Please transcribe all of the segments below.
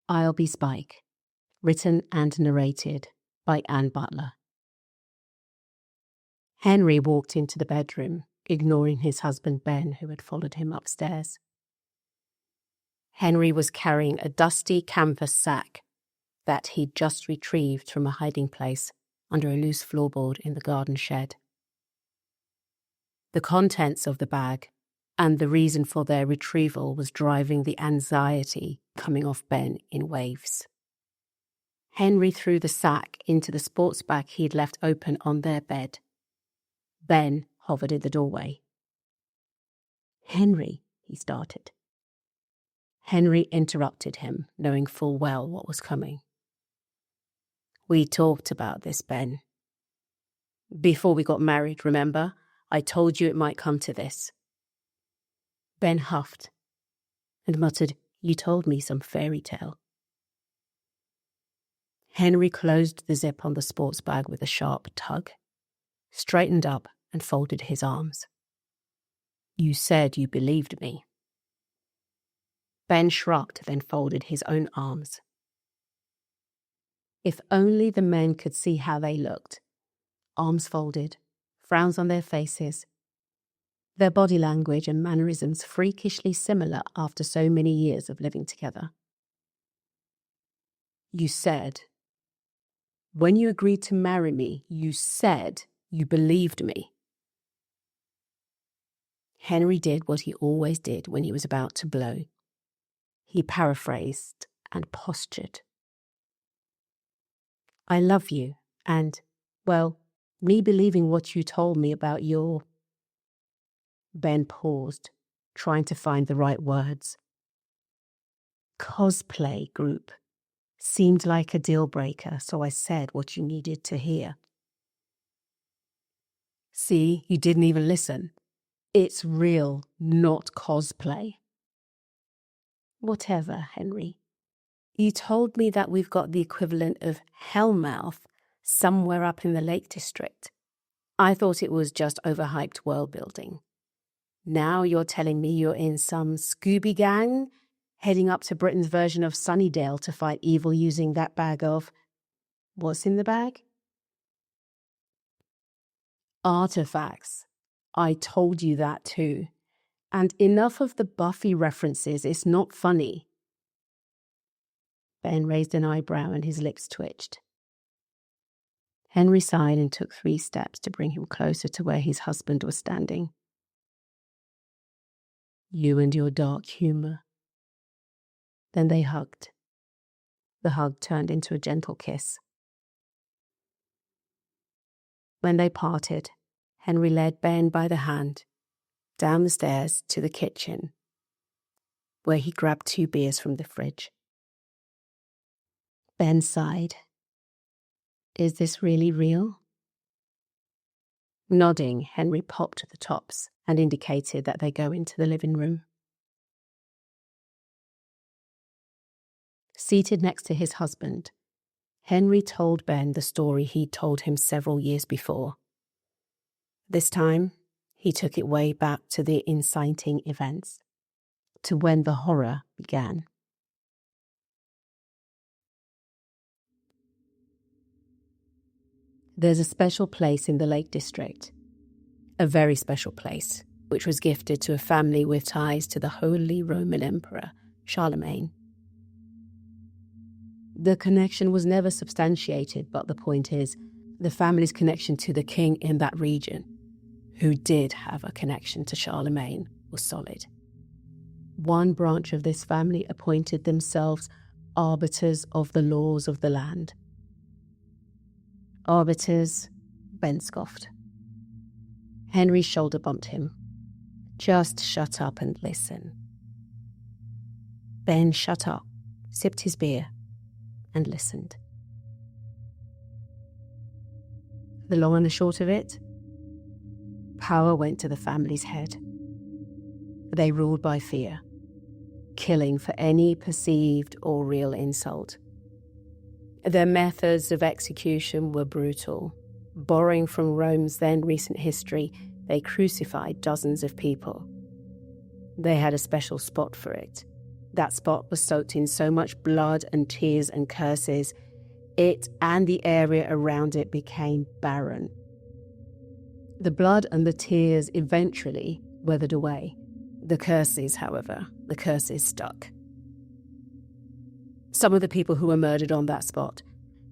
I'll Be Spike, written and narrated by Anne Butler. Henry walked into the bedroom, ignoring his husband Ben, who had followed him upstairs. Henry was carrying a dusty canvas sack that he'd just retrieved from a hiding place under a loose floorboard in the garden shed. The contents of the bag and the reason for their retrieval was driving the anxiety coming off Ben in waves. Henry threw the sack into the sports bag he'd left open on their bed. Ben hovered in the doorway. "Henry," he started. Henry interrupted him, knowing full well what was coming. "We talked about this, Ben. Before we got married, remember? I told you it might come to this." Ben huffed and muttered, "You told me some fairy tale." Henry closed the zip on the sports bag with a sharp tug, straightened up and folded his arms. "You said you believed me." Ben shrugged, then folded his own arms. If only the men could see how they looked. Arms folded, frowns on their faces, their body language and mannerisms freakishly similar after so many years of living together. "You said, when you agreed to marry me, you said you believed me." Henry did what he always did when he was about to blow. He paraphrased and postured. "I love you, and, well, me believing what you told me about your..." Ben paused, trying to find the right words. "Cosplay group seemed like a deal breaker, so I said what you needed to hear." "See, you didn't even listen. It's real, not cosplay." "Whatever, Henry. You told me that we've got the equivalent of Hellmouth somewhere up in the Lake District. I thought it was just overhyped world building. Now you're telling me you're in some Scooby gang, heading up to Britain's version of Sunnydale to fight evil using that bag of... What's in the bag?" "Artifacts. I told you that too. And enough of the Buffy references, it's not funny." Ben raised an eyebrow and his lips twitched. Henry sighed and took 3 steps to bring him closer to where his husband was standing. "You and your dark humor." Then they hugged. The hug turned into a gentle kiss. When they parted, Henry led Ben by the hand down the stairs to the kitchen, where he grabbed 2 beers from the fridge. Ben sighed. "Is this really real?" Nodding, Henry popped the tops and indicated that they go into the living room. Seated next to his husband, Henry told Ben the story he'd told him several years before. This time, he took it way back to the inciting events, to when the horror began. There's a special place in the Lake District, a very special place, which was gifted to a family with ties to the Holy Roman Emperor, Charlemagne. The connection was never substantiated, but the point is, the family's connection to the king in that region, who did have a connection to Charlemagne, was solid. One branch of this family appointed themselves arbiters of the laws of the land. "Arbiters," Ben scoffed. Henry shoulder bumped him. "Just shut up and listen." Ben shut up, sipped his beer, and listened. The long and the short of it, power went to the family's head. They ruled by fear, killing for any perceived or real insult. Their methods of execution were brutal. Borrowing from Rome's then recent history, they crucified dozens of people. They had a special spot for it, That spot was soaked in so much blood and tears and curses, it and the area around it became barren. The blood and the tears eventually weathered away. The curses, however, the curses stuck. Some of the people who were murdered on that spot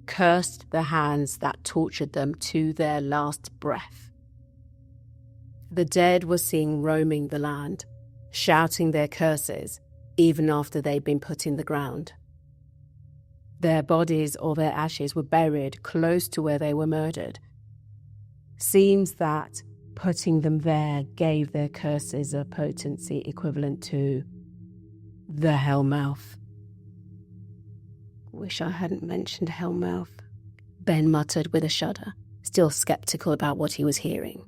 cursed the hands that tortured them to their last breath. The dead were seen roaming the land, shouting their curses, even after they'd been put in the ground. Their bodies or their ashes were buried close to where they were murdered. Seems that putting them there gave their curses a potency equivalent to the Hellmouth. Wish I hadn't mentioned Hellmouth, Ben muttered with a shudder, still skeptical about what he was hearing.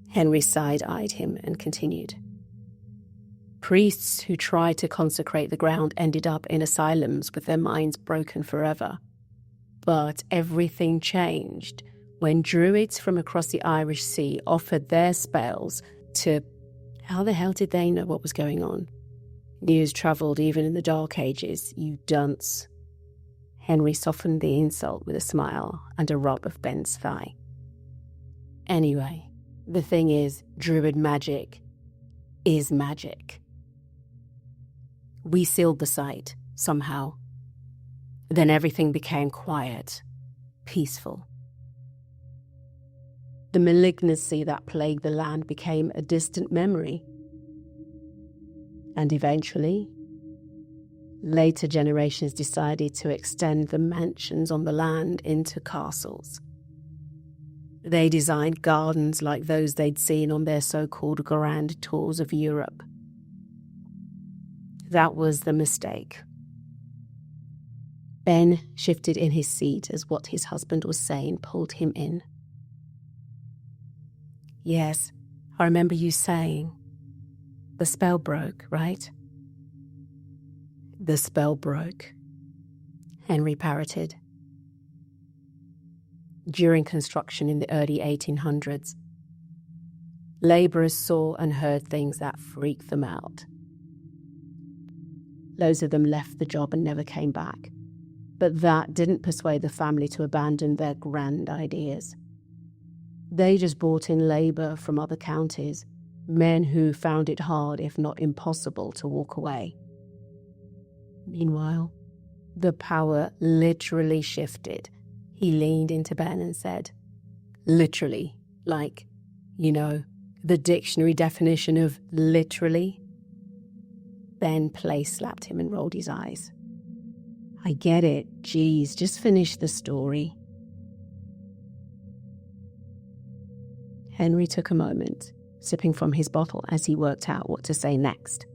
Henry side-eyed him and continued. Priests who tried to consecrate the ground ended up in asylums with their minds broken forever. But everything changed when druids from across the Irish Sea offered their spells to... How the hell did they know what was going on? News travelled even in the Dark Ages, you dunce. Henry softened the insult with a smile and a rub of Ben's thigh. Anyway, the thing is, druid magic is magic. We sealed the site, somehow. Then everything became quiet, peaceful. The malignancy that plagued the land became a distant memory. And eventually, later generations decided to extend the mansions on the land into castles. They designed gardens like those they'd seen on their so-called grand tours of Europe. That was the mistake. Ben shifted in his seat as what his husband was saying pulled him in. Yes, I remember you saying, the spell broke, right? The spell broke, Henry parroted. During construction in the early 1800s, labourers saw and heard things that freaked them out. Loads of them left the job and never came back, but that didn't persuade the family to abandon their grand ideas. They just brought in labour from other counties, men who found it hard, if not impossible, to walk away. Meanwhile, the power literally shifted. He leaned into Ben and said, literally, like, the dictionary definition of literally. Ben place-slapped him and rolled his eyes. I get it. Geez, just finish the story. Henry took a moment, sipping from his bottle as he worked out what to say next.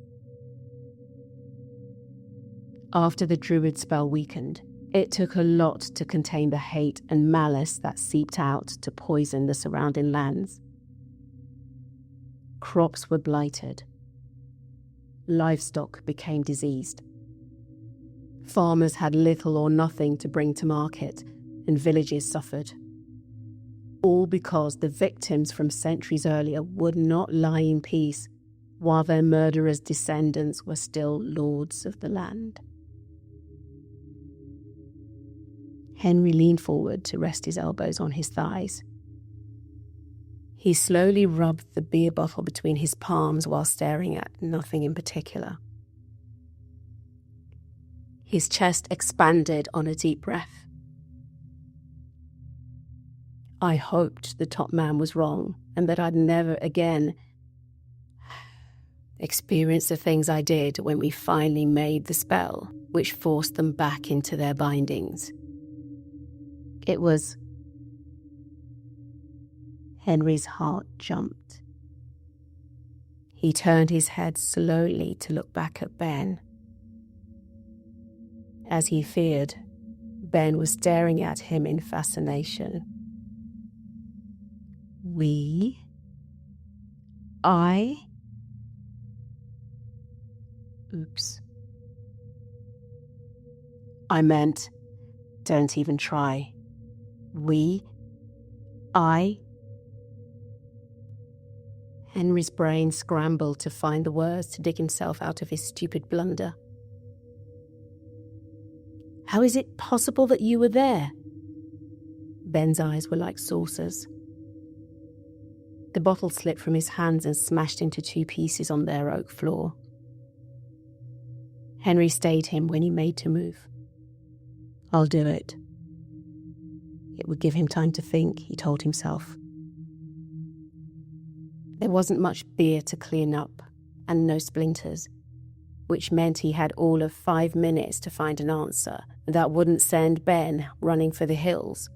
After the druid spell weakened, it took a lot to contain the hate and malice that seeped out to poison the surrounding lands. Crops were blighted. Livestock became diseased. Farmers had little or nothing to bring to market, and villages suffered. All because the victims from centuries earlier would not lie in peace while their murderers' descendants were still lords of the land. Henry leaned forward to rest his elbows on his thighs. He slowly rubbed the beer bottle between his palms while staring at nothing in particular. His chest expanded on a deep breath. I hoped the top man was wrong and that I'd never again experience the things I did when we finally made the spell, which forced them back into their bindings. It was... Henry's heart jumped. He turned his head slowly to look back at Ben. As he feared, Ben was staring at him in fascination. Oops. I meant, don't even try. Henry's brain scrambled to find the words to dig himself out of his stupid blunder. How is it possible that you were there? Ben's eyes were like saucers. The bottle slipped from his hands and smashed into 2 pieces on their oak floor. Henry stayed him when he made to move. I'll do it. It would give him time to think, he told himself. There wasn't much beer to clean up, and no splinters, which meant he had all of 5 minutes to find an answer that wouldn't send Ben running for the hills,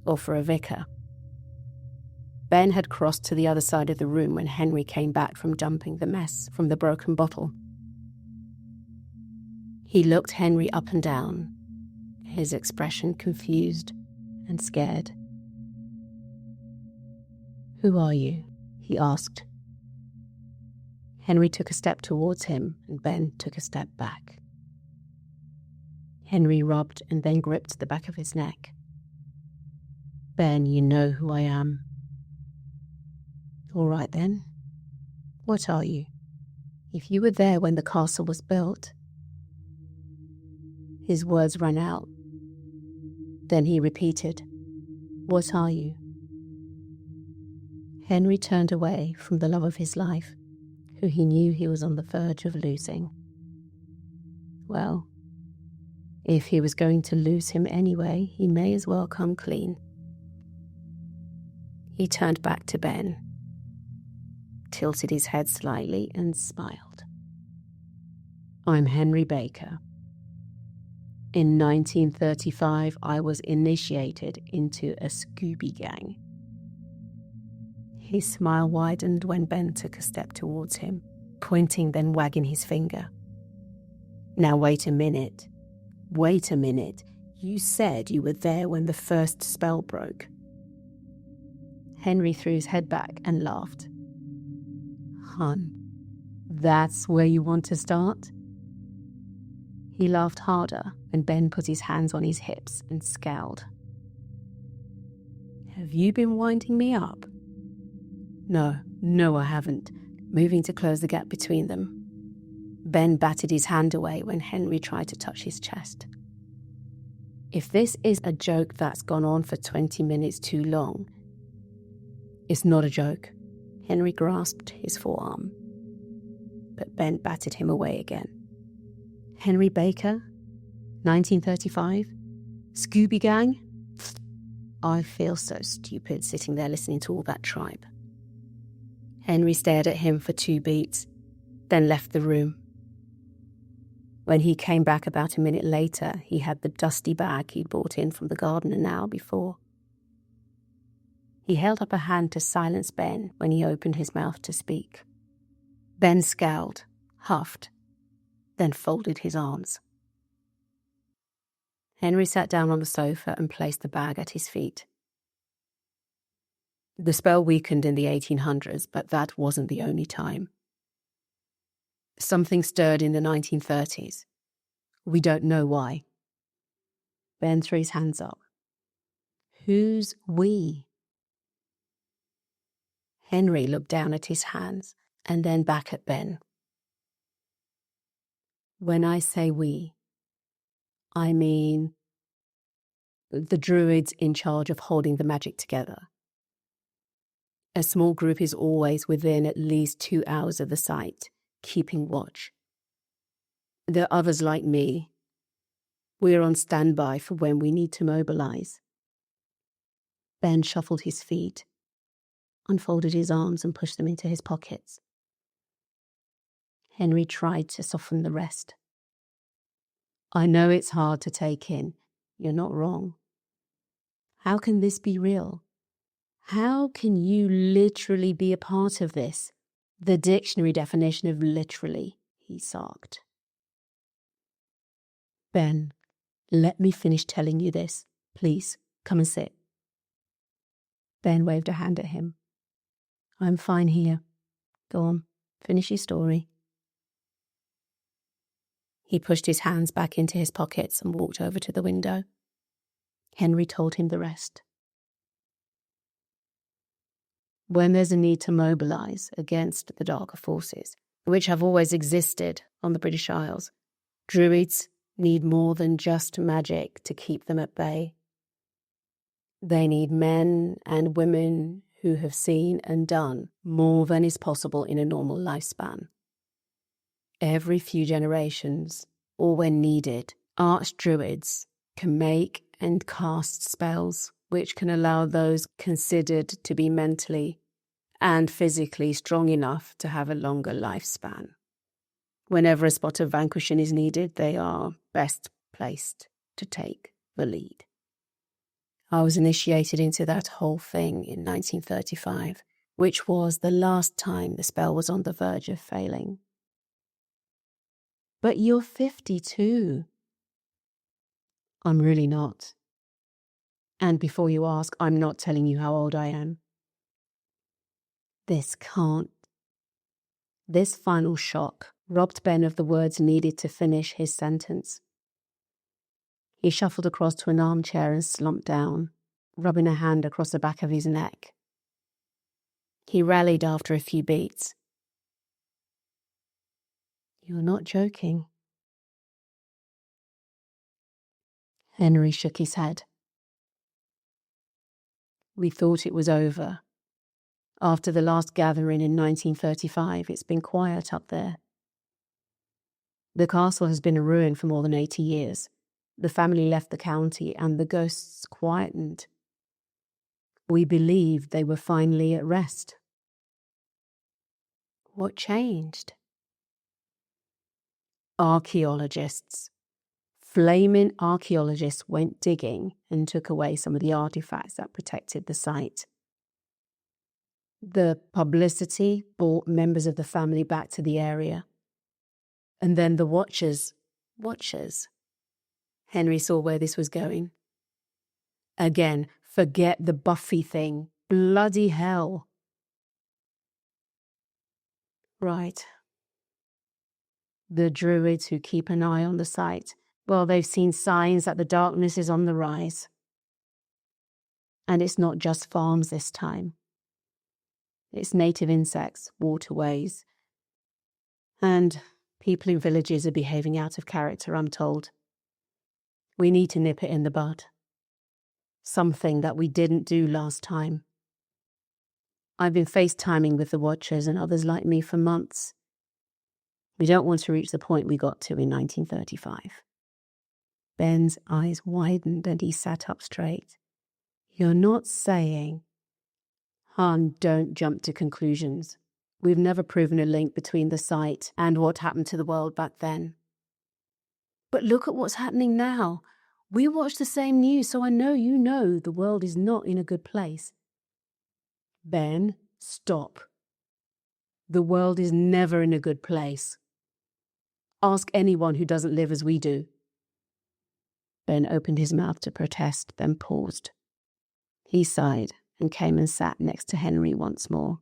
or for a vicar. Ben had crossed to the other side of the room when Henry came back from dumping the mess from the broken bottle. He looked Henry up and down, his expression confused and scared. Who are you? He asked. Henry took a step towards him, and Ben took a step back. Henry rubbed and then gripped the back of his neck. Ben, you know who I am. All right then. What are you? If you were there when the castle was built. His words ran out. Then he repeated, What are you? Henry turned away from the love of his life, who he knew he was on the verge of losing. Well, if he was going to lose him anyway, he may as well come clean. He turned back to Ben, tilted his head slightly and smiled. I'm Henry Baker. In 1935, I was initiated into a Scooby gang. His smile widened when Ben took a step towards him, pointing then wagging his finger. Now wait a minute. Wait a minute. You said you were there when the first spell broke. Henry threw his head back and laughed. Hun, that's where you want to start? He laughed harder when Ben put his hands on his hips and scowled. Have you been winding me up? No, I haven't, moving to close the gap between them. Ben batted his hand away when Henry tried to touch his chest. If this is a joke that's gone on for 20 minutes too long, it's not a joke. Henry grasped his forearm, but Ben batted him away again. Henry Baker, 1935, Scooby Gang? I feel so stupid sitting there listening to all that tripe. Henry stared at him for 2 beats, then left the room. When he came back about a minute later, he had the dusty bag he'd brought in from the garden an hour before. He held up a hand to silence Ben when he opened his mouth to speak. Ben scowled, huffed, then folded his arms. Henry sat down on the sofa and placed the bag at his feet. The spell weakened in the 1800s, but that wasn't the only time. Something stirred in the 1930s. We don't know why. Ben threw his hands up. Who's we? Henry looked down at his hands and then back at Ben. When I say we, I mean the druids in charge of holding the magic together. A small group is always within at least 2 hours of the site, keeping watch. There are others like me. We're on standby for when we need to mobilize. Ben shuffled his feet, unfolded his arms and pushed them into his pockets. Henry tried to soften the rest. I know it's hard to take in. You're not wrong. How can this be real? How can you literally be a part of this? The dictionary definition of literally, he sarked. Ben, let me finish telling you this. Please, come and sit. Ben waved a hand at him. I'm fine here. Go on, finish your story. He pushed his hands back into his pockets and walked over to the window. Henry told him the rest. When there's a need to mobilize against the darker forces, which have always existed on the British Isles, druids need more than just magic to keep them at bay. They need men and women who have seen and done more than is possible in a normal lifespan. Every few generations, or when needed, archdruids can make and cast spells which can allow those considered to be mentally and physically strong enough to have a longer lifespan. Whenever a spot of vanquishing is needed, they are best placed to take the lead. I was initiated into that whole thing in 1935, which was the last time the spell was on the verge of failing. But you're 52. I'm really not. And before you ask, I'm not telling you how old I am. This final shock robbed Ben of the words needed to finish his sentence. He shuffled across to an armchair and slumped down, rubbing a hand across the back of his neck. He rallied after a few beats. You're not joking. Henry shook his head. We thought it was over. After the last gathering in 1935, it's been quiet up there. The castle has been a ruin for more than 80 years. The family left the county and the ghosts quietened. We believed they were finally at rest. What changed? Archaeologists. Flaming archaeologists went digging and took away some of the artifacts that protected the site. The publicity brought members of the family back to the area. And then the Watchers. Henry saw where this was going. Again, forget the Buffy thing. Bloody hell. Right. The druids who keep an eye on the site, well, they've seen signs that the darkness is on the rise. And it's not just farms this time. It's native insects, waterways. And people in villages are behaving out of character, I'm told. We need to nip it in the bud. Something that we didn't do last time. I've been FaceTiming with the Watchers and others like me for months. We don't want to reach the point we got to in 1935. Ben's eyes widened and he sat up straight. You're not saying... Han, don't jump to conclusions. We've never proven a link between the site and what happened to the world back then. But look at what's happening now. We watch the same news, so I know you know the world is not in a good place. Ben, stop. The world is never in a good place. Ask anyone who doesn't live as we do. Ben opened his mouth to protest, then paused. He sighed and came and sat next to Henry once more.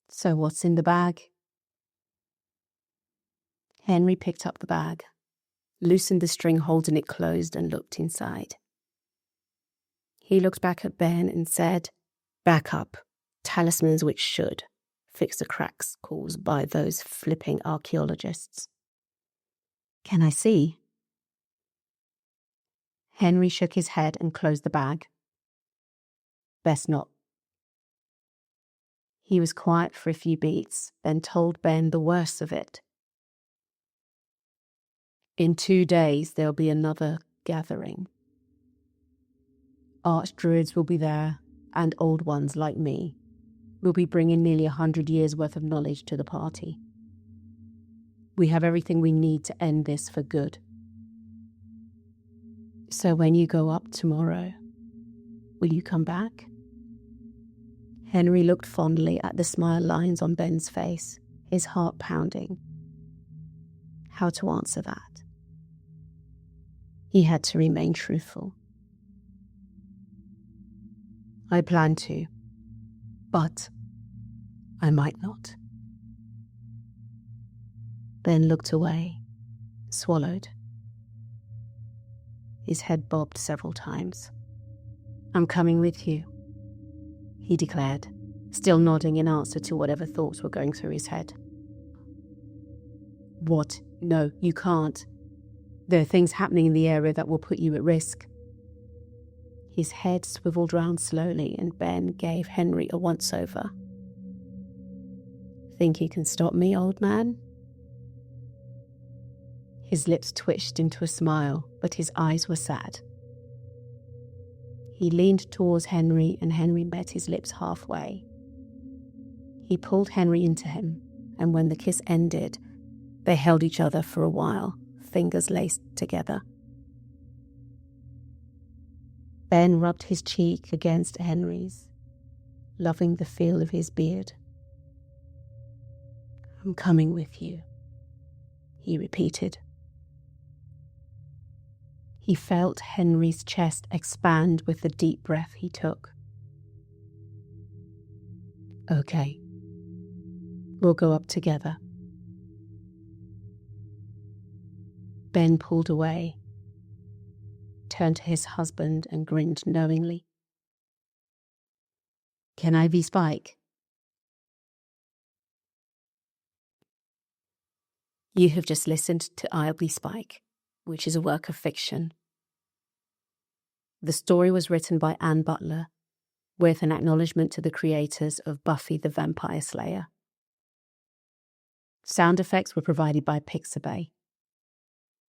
So what's in the bag? Henry picked up the bag, loosened the string holding it closed and looked inside. He looked back at Ben and said, back up, talismans which should fix the cracks caused by those flipping archaeologists. Can I see? Henry shook his head and closed the bag. Best not. He was quiet for a few beats, then told Ben the worst of it. In 2 days, there'll be another gathering. Archdruids will be there, and old ones like me will be bringing nearly 100 years' worth of knowledge to the party. We have everything we need to end this for good. So when you go up tomorrow, will you come back? Henry looked fondly at the smile lines on Ben's face, his heart pounding. How to answer that? He had to remain truthful. I plan to, but I might not. Ben looked away, swallowed. His head bobbed several times. I'm coming with you, he declared. still nodding in answer to whatever thoughts were going through his head. What? No, you can't. There are things happening in the area that will put you at risk. His head swiveled round slowly and Ben gave Henry a once-over. Think you can stop me, old man? His lips twitched into a smile, but his eyes were sad. He leaned towards Henry and Henry met his lips halfway. He pulled Henry into him, and when the kiss ended, they held each other for a while, fingers laced together. Ben rubbed his cheek against Henry's, loving the feel of his beard. I'm coming with you, he repeated. He felt Henry's chest expand with the deep breath he took. Okay, we'll go up together. Ben pulled away, turned to his husband and grinned knowingly. Can I be Spike? You have just listened to I'll Be Spike, which is a work of fiction. The story was written by Ann Butler, with an acknowledgement to the creators of Buffy the Vampire Slayer. Sound effects were provided by Pixabay.